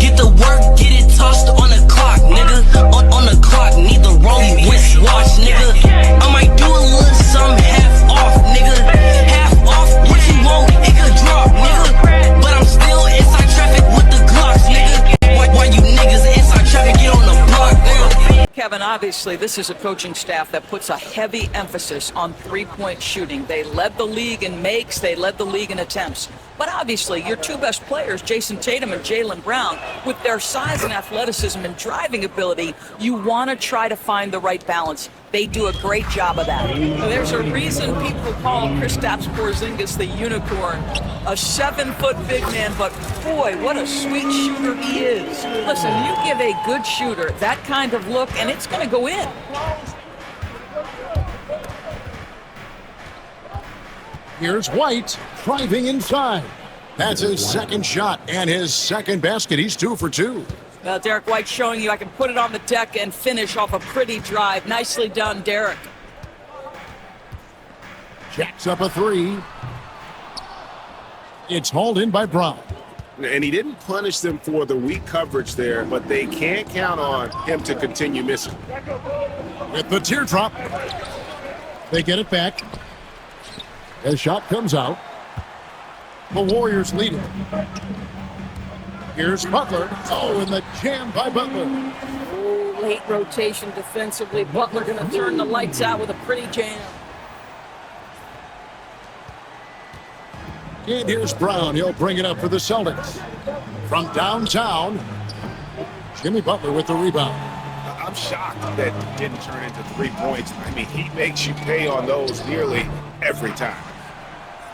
Get the work, get it tossed on the clock, nigga. On the clock, need the rollie wristwatch, nigga. I might do a little something half off, nigga. Half off, what you want, it could drop, nigga. But I'm still inside traffic with the Glocks, nigga. Why you niggas inside traffic, get on the block, nigga. Kevin, obviously, this is a coaching staff that puts a heavy emphasis on three-point shooting. They led the league in makes, they led the league in attempts. But obviously, your two best players, Jason Tatum and Jaylen Brown, with their size and athleticism and driving ability, you want to try to find the right balance. They do a great job of that. There's a reason people call Kristaps Porzingis the unicorn. A 7-foot big man, but boy, what a sweet shooter he is. Listen, you give a good shooter that kind of look, and it's going to go in. Here's White driving inside. That's his second shot and his second basket. He's 2 for 2. Well, Derek White showing you I can put it on the deck and finish off a pretty drive. Nicely done, Derek. Jacks up a 3. It's hauled in by Brown. And he didn't punish them for the weak coverage there, but they can't count on him to continue missing. With the teardrop, they get it back. His shot comes out. The Warriors lead it. Here's Butler. Oh, and the jam by Butler. Oh, late rotation defensively. Butler going to turn the lights out with a pretty jam. And here's Brown. He'll bring it up for the Celtics. From downtown, Jimmy Butler with the rebound. I'm shocked that he didn't turn into 3 points. I mean, he makes you pay on those nearly every time.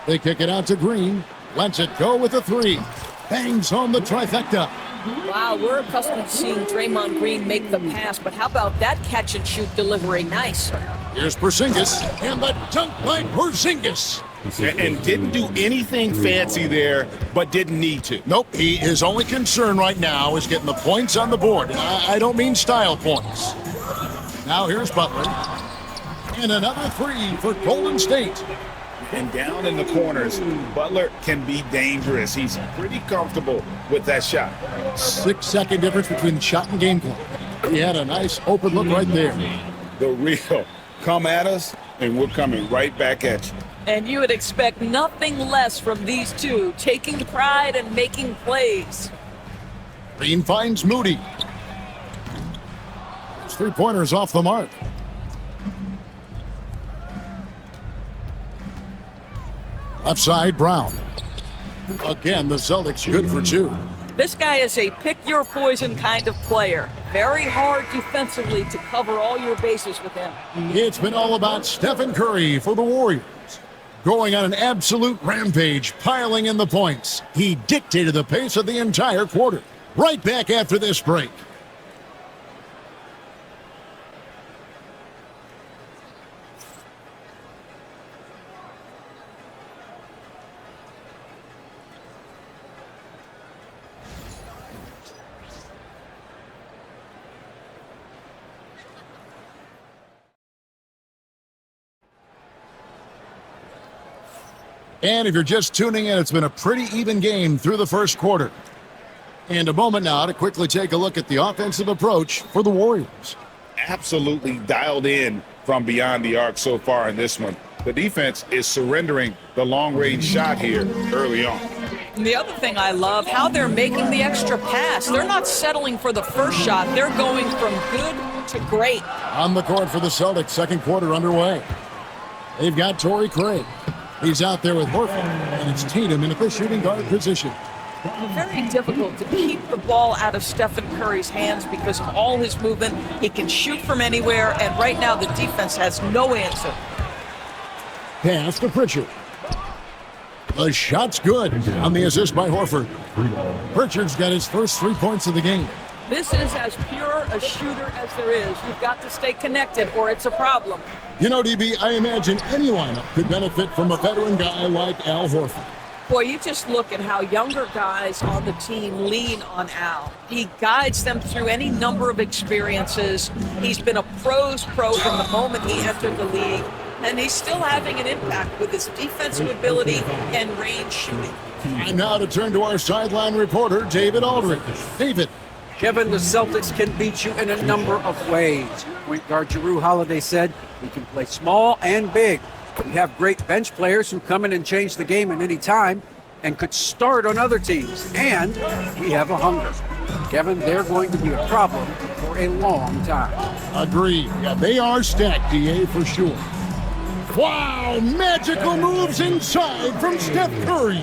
They kick it out to Green. Lets it go with a 3. Bangs home the trifecta. Wow, we're accustomed to seeing Draymond Green make the pass, but how about that catch-and-shoot delivery? Nice. Here's Porzingis, and the dunk by Porzingis. And didn't do anything fancy there, but didn't need to. Nope, his only concern right now is getting the points on the board. I don't mean style points. Now here's Butler. And another 3 for Golden State. And down in the corners, Butler can be dangerous. He's pretty comfortable with that shot. 6-second difference between the shot and game clock. He had a nice open look right there. The real come at us, and we're coming right back at you. And you would expect nothing less from these two, taking pride and making plays. Green finds Moody. His 3-pointers off the mark. Left side, Brown. Again, the Celtics good for 2. This guy is a pick-your-poison kind of player. Very hard defensively to cover all your bases with him. It's been all about Stephen Curry for the Warriors. Going on an absolute rampage, piling in the points. He dictated the pace of the entire quarter. Right back after this break. And if you're just tuning in, it's been a pretty even game through the first quarter. And a moment now to quickly take a look at the offensive approach for the Warriors. Absolutely dialed in from beyond the arc so far in this one. The defense is surrendering the long-range shot here early on. And the other thing I love, how they're making the extra pass. They're not settling for the first shot. They're going from good to great. On the court for the Celtics, second quarter underway. They've got Torrey Craig. He's out there with Horford, and it's Tatum in the shooting guard position. Very difficult to keep the ball out of Stephen Curry's hands because of all his movement. He can shoot from anywhere, and right now the defense has no answer. Pass to Pritchard. The shot's good on the assist by Horford. Pritchard's got his first 3 points of the game. This is as pure a shooter as there is. You've got to stay connected or it's a problem. You know, DB, I imagine any lineup could benefit from a veteran guy like Al Horford. Boy, you just look at how younger guys on the team lean on Al. He guides them through any number of experiences. He's been a pro's pro from the moment he entered the league. And he's still having an impact with his defensive ability and range shooting. And now to turn to our sideline reporter, David Aldridge. David. Kevin, the Celtics can beat you in a number of ways. Point guard Jrue Holiday said we can play small and big. We have great bench players who come in and change the game at any time and could start on other teams. And we have a hunger. Kevin, they're going to be a problem for a long time. Agreed. Yeah, they are stacked, DA, for sure. Wow, magical moves inside from Steph Curry.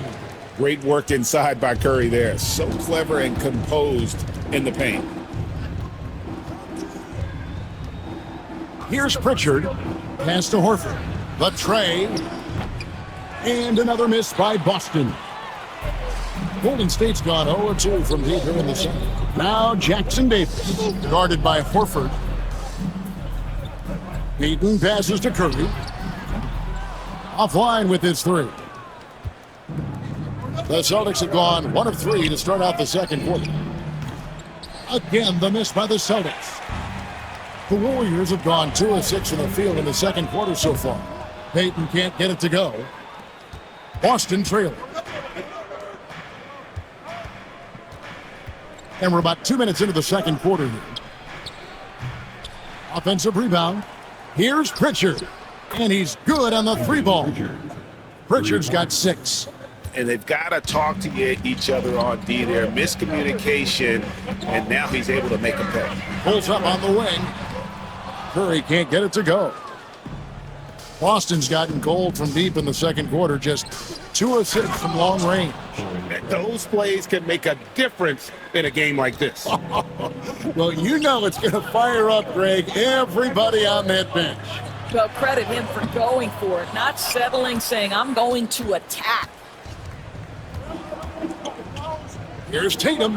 Great work inside by Curry there. So clever and composed in the paint. Here's Pritchard. Pass to Horford. The tray. And another miss by Boston. Golden State's gone 0-2 from deep here in the second. Now Jackson Davis, guarded by Horford. Payton passes to Curry. Offline with his three. The Celtics have gone 1 of 3 to start out the second quarter. Again, the miss by the Celtics. The Warriors have gone 2 of 6 from the field in the second quarter so far. Payton can't get it to go. Boston trailing. And we're about 2 minutes into the second quarter here. Offensive rebound. Here's Pritchard. And he's good on the three ball. Pritchard's got 6. And they've got to talk to each other on D there. Miscommunication, and now he's able to make a pay. Pulls up on the wing. Curry can't get it to go. Boston's gotten cold from deep in the second quarter, just 2 of 6 from long range. Those plays can make a difference in a game like this. Well, you know it's going to fire up, Greg, everybody on that bench. Well, credit him for going for it, not settling, saying, I'm going to attack. Here's Tatum.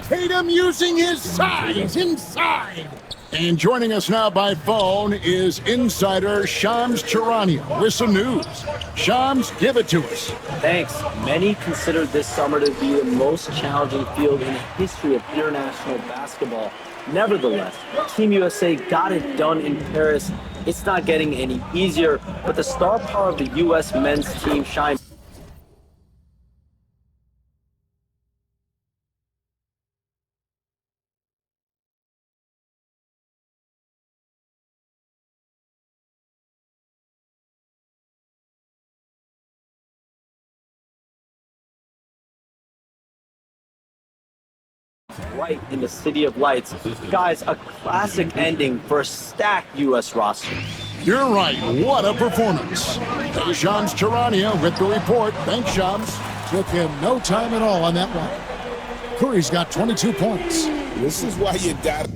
Tatum using his size inside. And joining us now by phone is insider Shams Charania with some news. Shams, give it to us. Thanks. Many consider this summer to be the most challenging field in the history of international basketball. Nevertheless, Team USA got it done in Paris. It's not getting any easier, but the star power of the U.S. men's team shines. Right in the City of Lights. Guys, a classic ending for a stacked U.S. roster. You're right. What a performance. Hey, Shams Charania with the report. Thanks, Shams. Took him no time at all on that one. Curry's got 22 points. This is why you got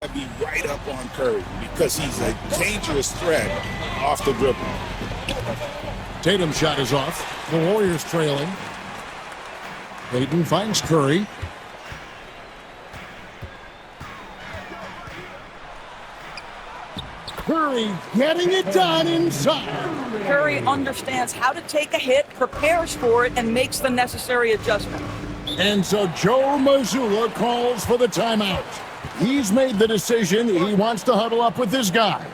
to be right up on Curry because he's a dangerous threat off the dribble. Tatum's shot is off. The Warriors trailing. Payton finds Curry. Curry getting it done inside. Curry understands how to take a hit, prepares for it, and makes the necessary adjustment. And so Joe Mazzulla calls for the timeout. He's made the decision. He wants to huddle up with his guys.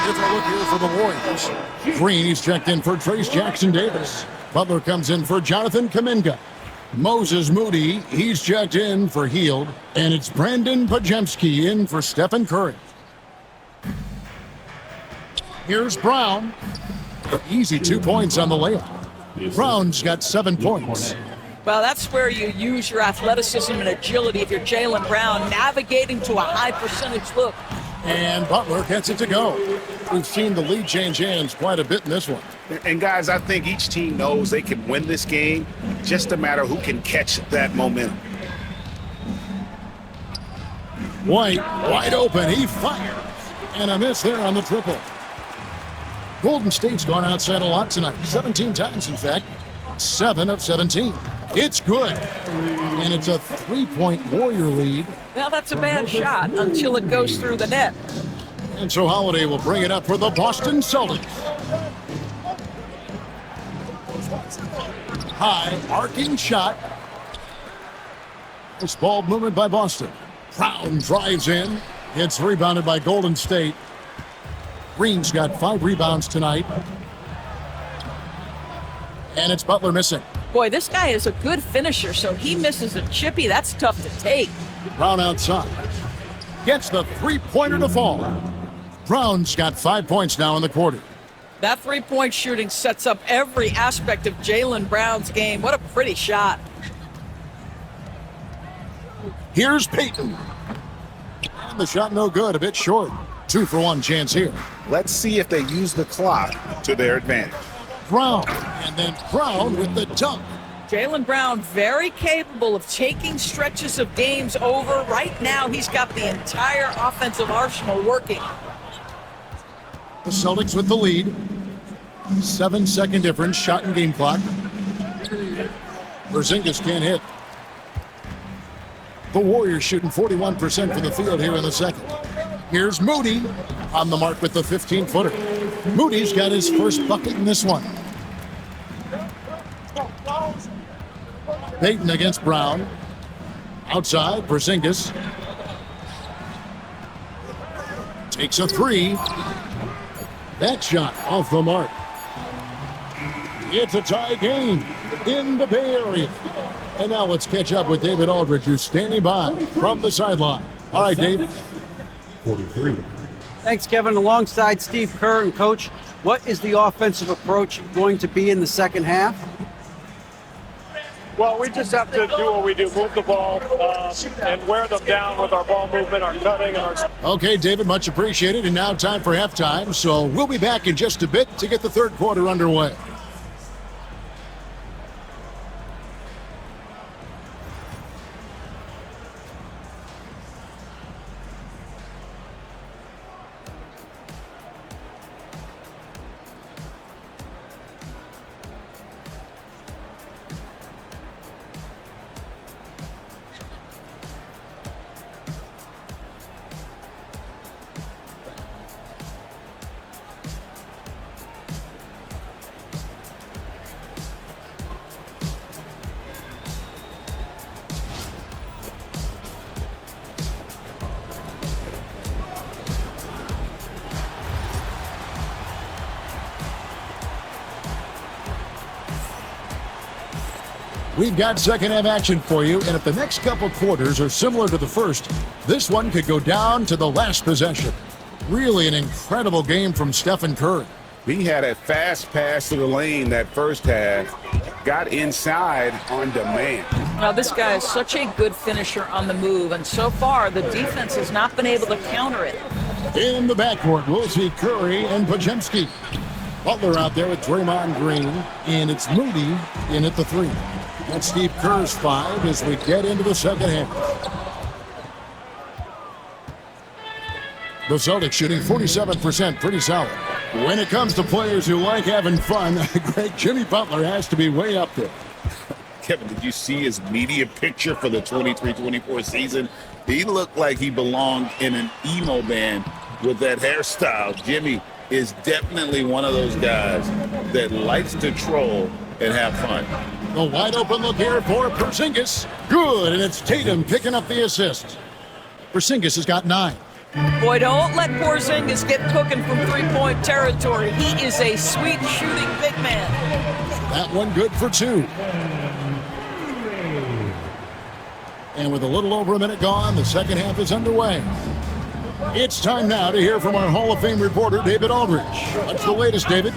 Here's a look here for the Warriors. Green, he's checked in for Trace Jackson Davis. Butler comes in for Jonathan Kuminga. Moses Moody, he's checked in for Hield. And it's Brandon Pajemski in for Stephen Curry. Here's Brown. Easy 2 points on the layup. Brown's got 7 points. Well, that's where you use your athleticism and agility if you're Jaylen Brown, navigating to a high percentage look. And Butler gets it to go. We've seen the lead change hands quite a bit in this one. And guys, I think each team knows they can win this game, just a matter who can catch that momentum. White, wide open, he fires. And a miss there on the triple. Golden State's gone outside a lot tonight, 17 times in fact, 7 of 17. It's good, and it's a 3-point Warrior lead. Well, that's a bad shot until it goes through the net. And so Holiday will bring it up for the Boston Celtics. High, arcing shot. This ball movement by Boston. Brown drives in. It's rebounded by Golden State. Green's got 5 rebounds tonight. And it's Butler missing. Boy, this guy is a good finisher, so he misses a chippy. That's tough to take. Brown outside. Gets the three-pointer to fall. Brown's got 5 points now in the quarter. That three-point shooting sets up every aspect of Jaylen Brown's game. What a pretty shot. Here's Payton. And the shot no good, a bit short. 2-for-1 chance here. Let's see if they use the clock to their advantage. Brown, and then Brown with the dunk. Jaylen Brown very capable of taking stretches of games over. Right now, he's got the entire offensive arsenal working. The Celtics with the lead. 7-second difference, shot and game clock. Porzingis can't hit. The Warriors shooting 41% from the field here in the second. Here's Moody on the mark with the 15-footer. Moody's got his first bucket in this one. Payton against Brown. Outside, Porzingis. Takes a three. That shot off the mark. It's a tie game in the Bay Area. And now let's catch up with David Aldridge, who's standing by from the sideline. All right, Dave. 43. Thanks, Kevin. Alongside Steve Kerr and Coach, what is the offensive approach going to be in the second half? Well, we just have to do what we do, move the ball and wear them down with our ball movement, our cutting, and our... Okay, David, much appreciated. And now time for halftime. So we'll be back in just a bit to get the third quarter underway. We've got second half action for you, and if the next couple quarters are similar to the first, this one could go down to the last possession. Really an incredible game from Stephen Curry. He had a fast pass to the lane that first half, got inside on demand. Now, this guy is such a good finisher on the move, and so far the defense has not been able to counter it. In the backcourt, we'll see Curry and Pajemski. Butler out there with Draymond Green, and it's Moody in at the three. That's Steve Kerr's 5 as we get into the second half. The Celtics shooting 47%, pretty solid. When it comes to players who like having fun, great Jimmy Butler has to be way up there. Kevin, did you see his media picture for the 23-24 season? He looked like he belonged in an emo band with that hairstyle. Jimmy is definitely one of those guys that likes to troll and have fun. The wide open look here for Porzingis. Good, and it's Tatum picking up the assist. Porzingis has got 9. Boy, don't let Porzingis get cooking from three-point territory. He is a sweet shooting big man. That one good for two. And with a little over a minute gone, the second half is underway. It's time now to hear from our Hall of Fame reporter, David Aldridge. What's the latest, David?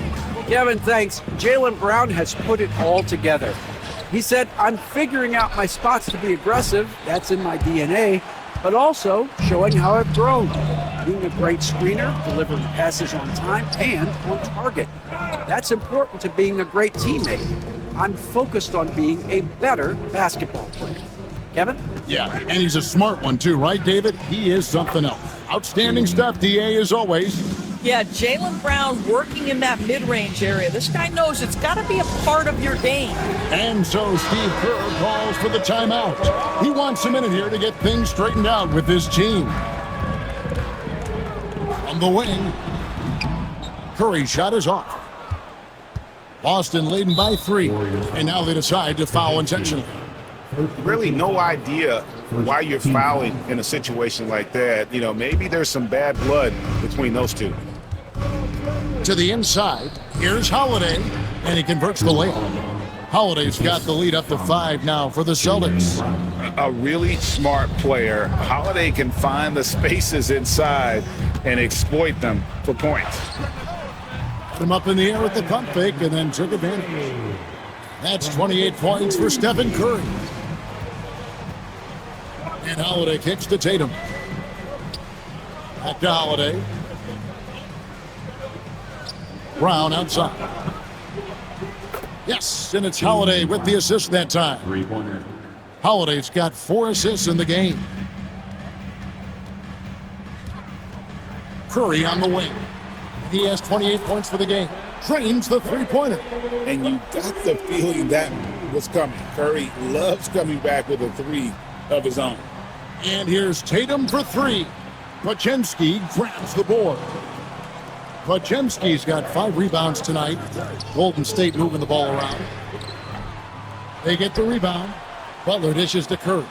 Kevin, thanks. Jaylen Brown has put it all together. He said, I'm figuring out my spots to be aggressive. That's in my DNA. But also showing how I've grown. Being a great screener, delivering passes on time and on target. That's important to being a great teammate. I'm focused on being a better basketball player. Kevin? Yeah, and he's a smart one too, right, David? He is something else. Outstanding stuff, DA, as always. Yeah, Jaylen Brown working in that mid-range area. This guy knows it's got to be a part of your game. And so Steve Kerr calls for the timeout. He wants a minute here to get things straightened out with his team. On the wing, Curry's shot is off. Boston leading by 3, and now they decide to foul intentionally. Really no idea why you're fouling in a situation like that. You know, maybe there's some bad blood between those two. To the inside, here's Holiday, and he converts the layup. Holiday's got the lead up to 5 now for the Celtics. A really smart player. Holiday can find the spaces inside and exploit them for points. Put him up in the air with the pump fake and then took advantage. That's 28 points for Stephen Curry. And Holiday kicks to Tatum. Back to Holiday. Brown outside. Yes, and it's Holiday with the assist that time. Holiday's got 4 assists in the game. Curry on the wing. He has 28 points for the game. Trains the three-pointer. And you got the feeling that was coming. Curry loves coming back with a 3 of his own. And here's Tatum for 3. Podziemski grabs the board. Podziemski's got 5 rebounds tonight. Golden State moving the ball around. They get the rebound. Butler dishes to Curry.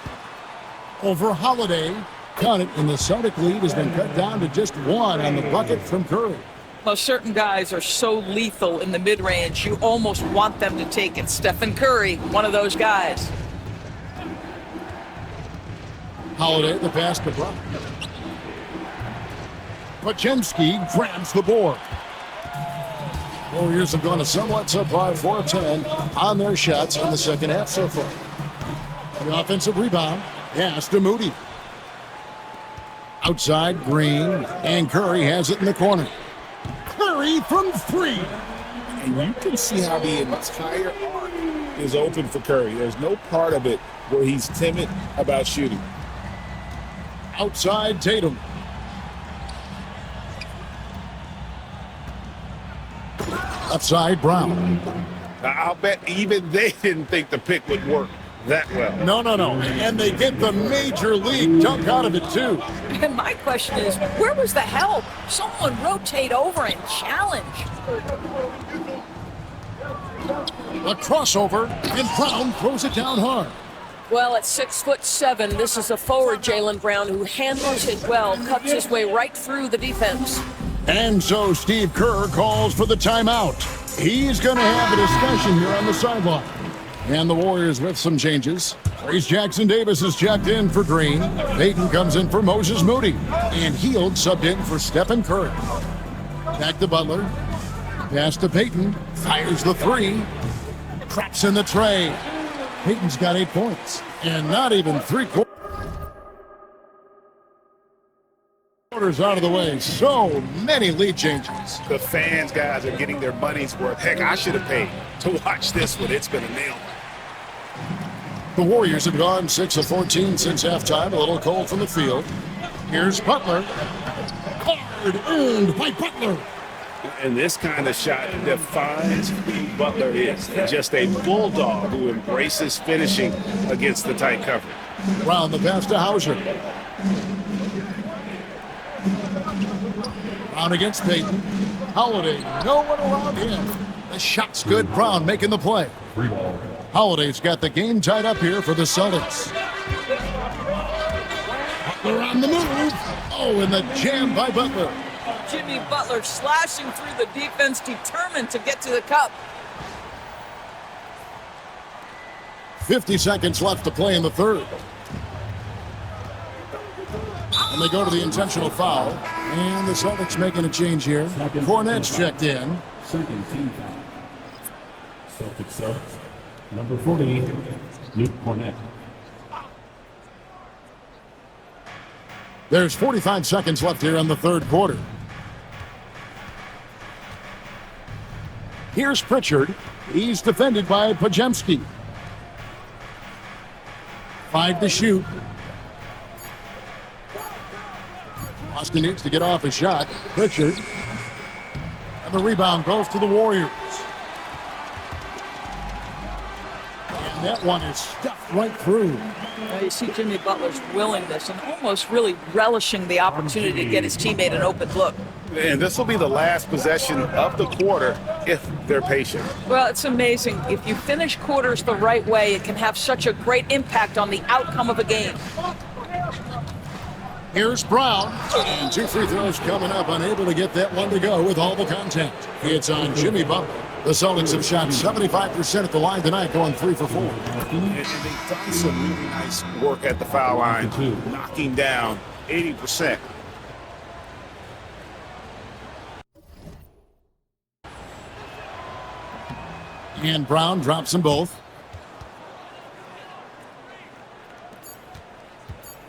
Over Holiday. Count it, and the Celtic lead has been cut down to just 1 on the bucket from Curry. Well, certain guys are so lethal in the mid-range, you almost want them to take it. Stephen Curry, one of those guys. Holiday, the pass to Brown. Podziemski grabs the board. Warriors have gone a somewhat subpar 4 of 10 on their shots in the second half so far. The offensive rebound, pass to Moody. Outside, Green, and Curry has it in the corner. Curry from 3. And you can see how the entire arc is open for Curry. There's no part of it where he's timid about shooting. Outside, Tatum. Upside, Brown. I'll bet even they didn't think the pick would work that well. No. And they get the major league dunk out of it, too. And my question is, where was the help? Someone rotate over and challenge. A crossover, and Brown throws it down hard. Well, at 6'7", this is a forward Jaylen Brown who handles it well, cuts his way right through the defense. And so Steve Kerr calls for the timeout. He's going to have a discussion here on the sideline. And the Warriors with some changes. Trace Jackson-Davis is checked in for Green. Payton comes in for Moses Moody. And Hield subbed in for Stephen Curry. Back to Butler. Pass to Payton. Fires the 3. Traps in the tray. Payton's got 8 points. And not even 3 quarters out of the way. So many lead changes. The fans, guys, are getting their money's worth. Heck, I should have paid to watch this one. It's been a nail. The Warriors have gone 6 of 14 since halftime. A little cold from the field. Here's Butler. Hard earned by Butler. And this kind of shot defines who Butler is. Just a bulldog who embraces finishing against the tight cover. Round the pass to Hauser. Brown against Payton. Holiday, no one around him. The shot's good. Brown making the play. Holiday's got the game tied up here for the Celtics. Butler on the move. Oh, Oh, and the jam by Butler. Jimmy Butler slashing through the defense, determined to get to the cup. 50 seconds left to play in the third. And they go to the intentional foul. And the Celtics making a change here. Fournette's checked in. Second team foul. Celtics sub. Number 40, Luke Cornett. There's 45 seconds left here in the third quarter. Here's Pritchard. He's defended by Pajemski. 5 to shoot. Boston needs to get off a shot. Pritchard. And the rebound goes to the Warriors. And that one is stuffed right through. Now you see Jimmy Butler's willingness and almost really relishing the opportunity to get his teammate an open look. And this will be the last possession of the quarter if they're patient. Well, it's amazing. If you finish quarters the right way, it can have such a great impact on the outcome of a game. Here's Brown. And 2 free throws coming up. Unable to get that one to go with all the contact. It's on Jimmy Butler. The Celtics have shot 75% at the line tonight, going 3 for 4. And they've done some really nice work at the foul line, knocking down 80%. And Brown drops them both.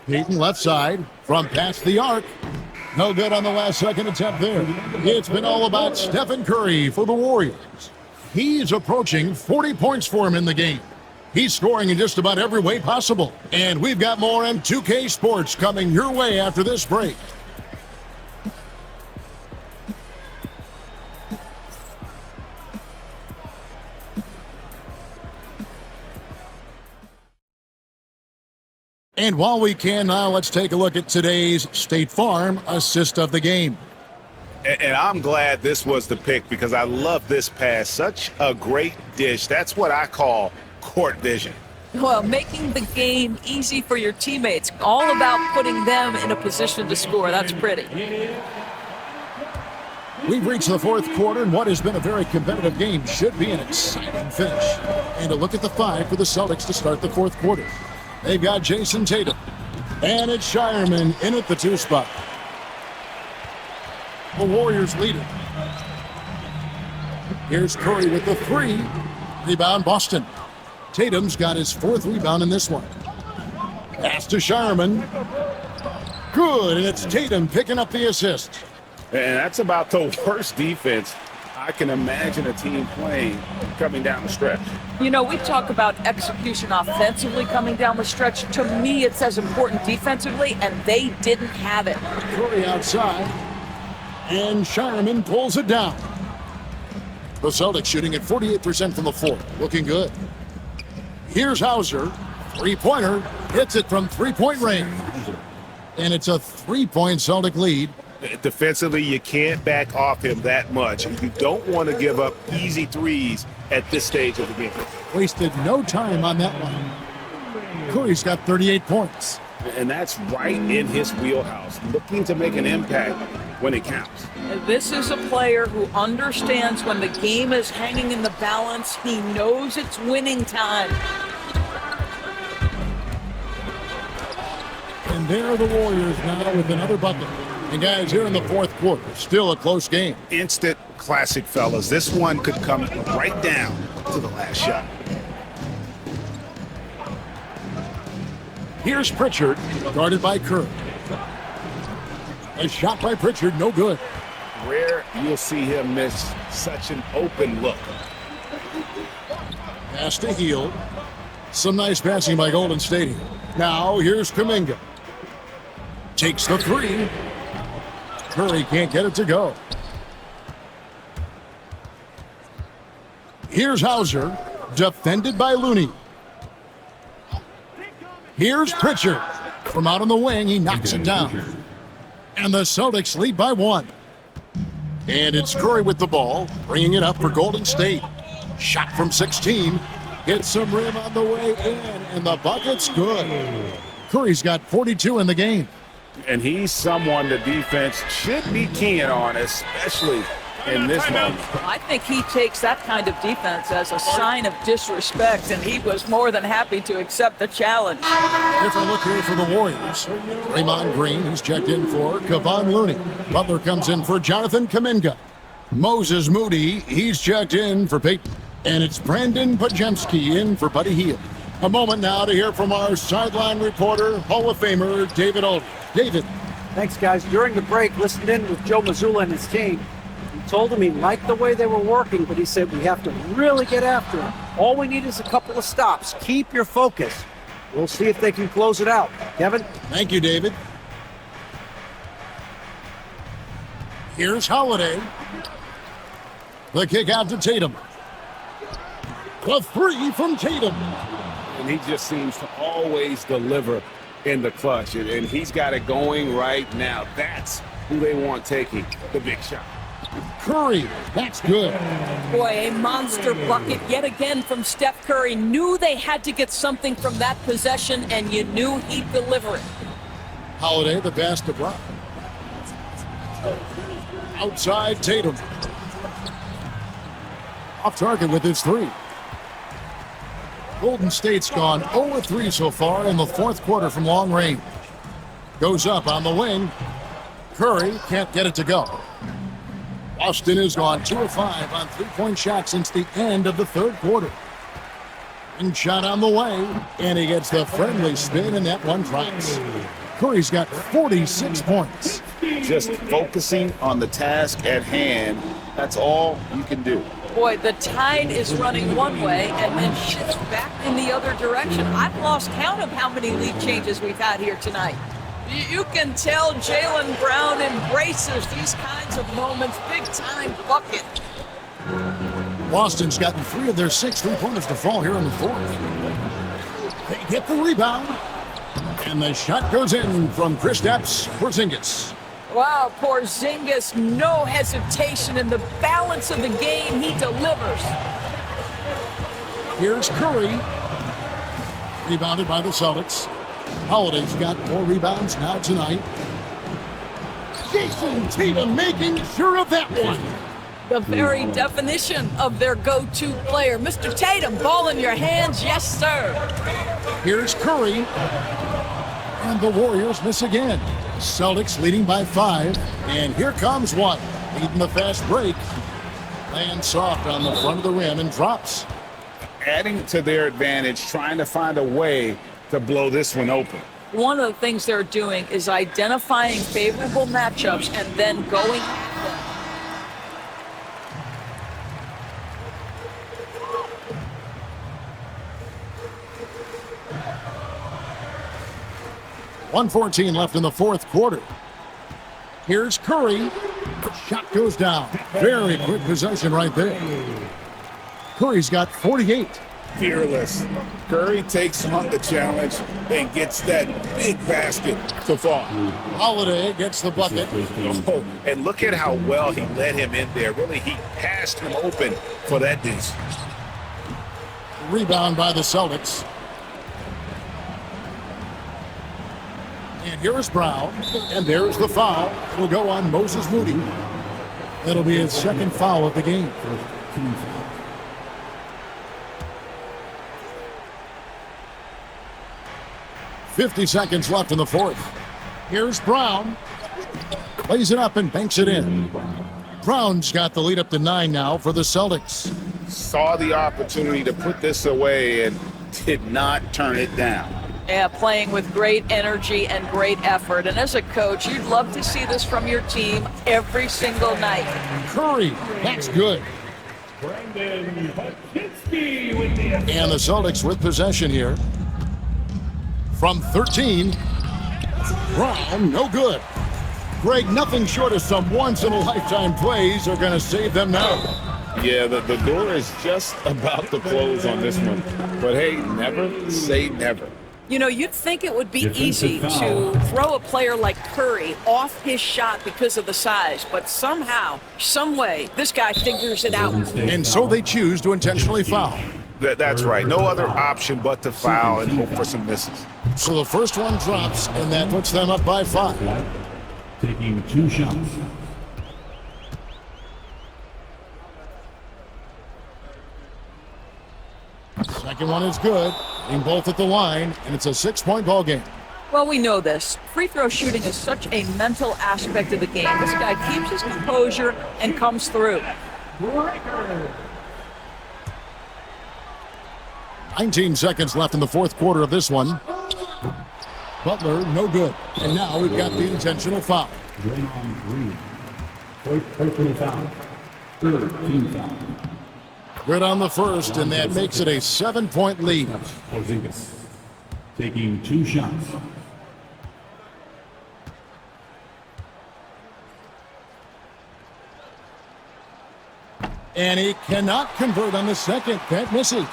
Peyton left side from past the arc. No good on the last second attempt there. It's been all about Stephen Curry for the Warriors. He's approaching 40 points for him in the game. He's scoring in just about every way possible. And we've got more M2K Sports coming your way after this break. And while we can now, let's take a look at today's State Farm assist of the game. And I'm glad this was the pick because I love this pass. Such a great dish. That's what I call court vision. Well, making the game easy for your teammates. All about putting them in a position to score. That's pretty. We've reached the fourth quarter, and what has been a very competitive game should be an exciting finish. And a look at the 5 for the Celtics to start the fourth quarter. They've got Jason Tatum. And it's Shireman in at the 2 spot. The Warriors lead it. Here's Curry with the 3. Rebound Boston. Tatum's got his 4th rebound in this one. Pass to Shireman. Good, and it's Tatum picking up the assist. And that's about the worst defense I can imagine a team playing coming down the stretch. You know, we talk about execution offensively coming down the stretch. To me, it's as important defensively, and they didn't have it. Curry outside, and Shireman pulls it down. The Celtics shooting at 48% from the floor. Looking good. Here's Hauser. 3-pointer. Hits it from 3-point range. And it's a 3-point Celtic lead. Defensively, you can't back off him that much. You don't want to give up easy threes at this stage of the game. Wasted no time on that one. Curry's got 38 points. And that's right in his wheelhouse, looking to make an impact when it counts. This is a player who understands when the game is hanging in the balance. He knows it's winning time. And there are the Warriors now with another bucket. And guys, here in the fourth quarter, still a close game. Instant classic, fellas. This one could come right down to the last shot. Here's Pritchard, guarded by Curry. A shot by Pritchard, no good. Rare you'll see him miss such an open look. Pass to Hield. Some nice passing by Golden State. Now here's Kuminga. Takes the 3. Curry can't get it to go. Here's Hauser, defended by Looney. Here's Pritchard. From out on the wing, he knocks it down. And the Celtics lead by 1. And it's Curry with the ball, bringing it up for Golden State. Shot from 16. Hits some rim on the way in, and the bucket's good. Curry's got 42 in the game. And he's someone the defense should be keying on, especially in this moment. I think he takes that kind of defense as a sign of disrespect, and he was more than happy to accept the challenge. Different look here for the Warriors. Draymond Green, who's checked in for Kevon Looney. Butler comes in for Jonathan Kuminga. Moses Moody, he's checked in for Peyton. And it's Brandon Pajemski in for Buddy Hield. A moment now to hear from our sideline reporter, Hall of Famer David Aldridge. David. Thanks, guys. During the break, listened in with Joe Mazzulla and his team. He told him he liked the way they were working, but he said we have to really get after it. All we need is a couple of stops. Keep your focus. We'll see if they can close it out. Kevin? Thank you, David. Here's Holiday. The kick out to Tatum. The three from Tatum. And he just seems to always deliver in the clutch. And he's got it going right now. That's who they want taking the big shot. Curry, that's good. Boy, a monster bucket yet again from Steph Curry. Knew they had to get something from that possession, and you knew he'd deliver it. Holiday, the pass to Brown. Outside Tatum. Off target with his three. Golden State's gone 0-3 so far in the fourth quarter from long range. Goes up on the wing. Curry can't get it to go. Austin has gone 2 of 5 on three-point shots since the end of the third quarter. And shot on the way, and he gets the friendly spin, and that one drops. Curry's got 46 points. Just focusing on the task at hand, that's all you can do. Boy, the tide is running one way and then shifts back in the other direction. I've lost count of how many lead changes we've had here tonight. You can tell Jaylen Brown embraces these kinds of moments. Big-time bucket. Boston's gotten 3 of their 6 three-pointers to fall here in the fourth. They get the rebound, and the shot goes in from Kristaps Porzingis. Wow, Porzingis, no hesitation in the balance of the game. He delivers. Here's Curry. Rebounded by the Celtics. Holiday's got 4 rebounds now tonight. Jason Tatum making sure of that one. The very definition of their go-to player. Mr. Tatum, ball in your hands. Yes, sir. Here's Curry. And the Warriors miss again. Celtics leading by 5. And here comes one. Leading the fast break. Lands soft on the front of the rim and drops. Adding to their advantage, trying to find a way to blow this one open. One of the things they're doing is identifying favorable matchups and then going at them. .114 left in the fourth quarter. Here's Curry. Shot goes down. Very quick possession right there. Curry's got 48. Fearless. Curry takes on the challenge and gets that big basket to fall. Holiday gets the bucket. Oh, and look at how well he let him in there. Really, he passed him open for that deuce. Rebound by the Celtics. And here's Brown. And there's the foul. It'll go on Moses Moody. It'll be his second foul of the game. 50 seconds left in the fourth. Here's Brown. Plays it up and banks it in. Brown's got the lead up to 9 now for the Celtics. Saw the opportunity to put this away and did not turn it down. Yeah, playing with great energy and great effort. And as a coach, you'd love to see this from your team every single night. Curry, that's good. Brandon Pajemski with the assist. And the Celtics with possession here. From 13, Brown, no good. Greg, nothing short of some once-in-a-lifetime plays are going to save them now. Yeah, the door is just about to close on this one. But hey, never say never. You know, you'd think it would be Defensive easy foul. to throw a player like Curry off his shot because of the size, but somehow, some way, this guy figures it out. And so they choose to intentionally foul. That's right. No other option but to foul and hope for some misses. So the first one drops, and that puts them up by 5. Taking 2 shots. Second one is good. Hitting both at the line, and it's a 6-point ball game. Well, we know this. Free throw shooting is such a mental aspect of the game. This guy keeps his composure and comes through. 19 seconds left in the fourth quarter of this one. Butler, no good. And now we've got the intentional foul. Draymond Green. Personal foul. 13 foul. Good on the first, and that makes it a 7-point lead. Porzingis. Taking 2 shots. And he cannot convert on the second. That misses.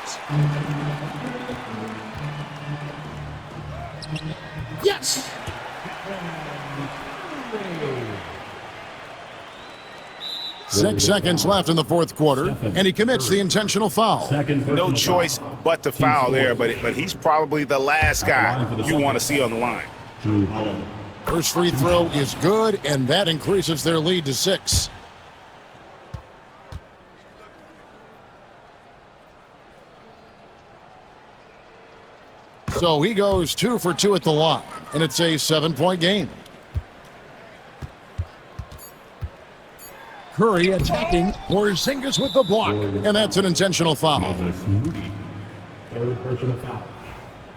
Yes! Six seconds left in the fourth quarter, and he commits the intentional foul. No choice but to foul there, but he's probably the last guy you want to see on the line. First free throw is good, and that increases their lead to 6. So he goes 2 for 2 at the line, and it's a 7-point game. Curry attacking, Porzingis with the block, and that's an intentional foul. Third personal foul.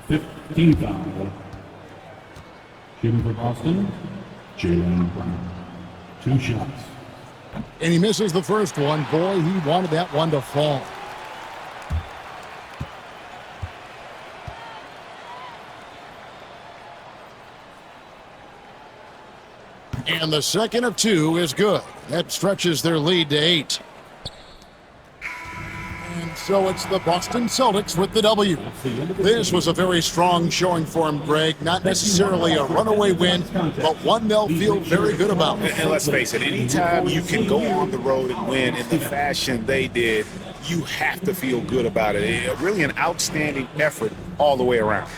15 foul. Shooting for Boston, Jaylen Brown. 2 shots. And he misses the first one. Boy, he wanted that one to fall. And the second of 2 is good. That stretches their lead to 8. And so it's the Boston Celtics with the W. This was a very strong showing for them, Greg. Not necessarily a runaway win, but one they'll feel very good about. And let's face it, anytime you can go on the road and win in the fashion they did, you have to feel good about it. Really an outstanding effort all the way around.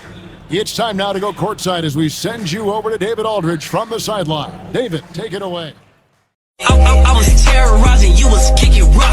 It's time now to go courtside as we send you over to David Aldridge from the sideline. David, take it away. I was terrorizing, you was kicking rock.